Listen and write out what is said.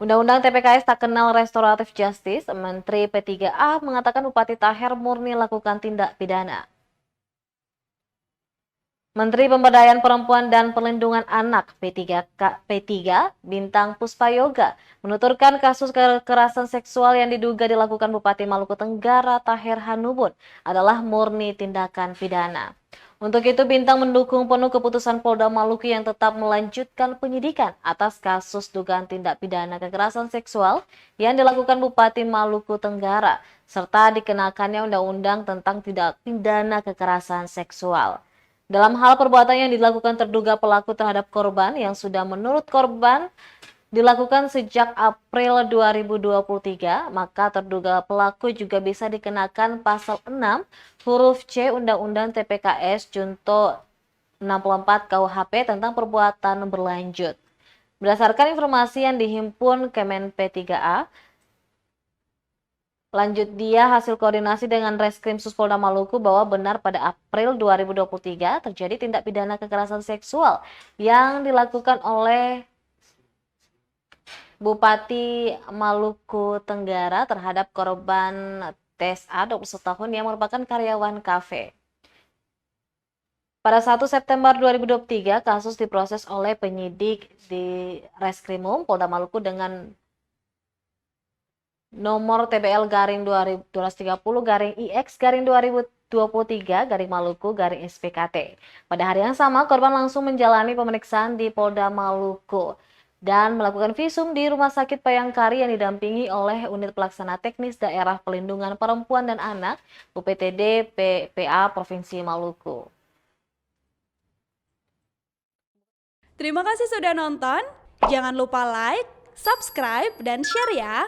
Undang-Undang TPKS tak kenal restoratif justice, Menteri P3A mengatakan Bupati Taher murni lakukan tindak pidana. Menteri Pemberdayaan Perempuan dan Perlindungan Anak P3 Bintang Puspayoga menuturkan kasus kekerasan seksual yang diduga dilakukan Bupati Maluku Tenggara Taher Hanubun adalah murni tindakan pidana. Untuk itu Bintang mendukung penuh keputusan Polda Maluku yang tetap melanjutkan penyidikan atas kasus dugaan tindak pidana kekerasan seksual yang dilakukan Bupati Maluku Tenggara serta dikenakannya undang-undang tentang tindak pidana kekerasan seksual. Dalam hal perbuatan yang dilakukan terduga pelaku terhadap korban yang sudah menurut korban dilakukan sejak April 2023, maka terduga pelaku juga bisa dikenakan pasal 6 huruf C Undang-Undang TPKS Junto 64 KUHP tentang perbuatan berlanjut. Berdasarkan informasi yang dihimpun Kemen P3A, lanjut dia hasil koordinasi dengan Reskrim Polda Maluku bahwa benar pada April 2023 terjadi tindak pidana kekerasan seksual yang dilakukan oleh Bupati Maluku Tenggara terhadap korban TSA 21 tahun yang merupakan karyawan kafe. Pada 1 September 2023, kasus diproses oleh penyidik di Reskrimum Polda Maluku dengan nomor TBL garing 230 garing IX garing 2023 garing Maluku garing SPKT. Pada hari yang sama, korban langsung menjalani pemeriksaan di Polda Maluku dan melakukan visum di Rumah Sakit Bayangkari yang didampingi oleh Unit Pelaksana Teknis Daerah Pelindungan Perempuan dan Anak UPTD PPA Provinsi Maluku. Terima kasih sudah nonton. Jangan lupa like, subscribe, dan share ya.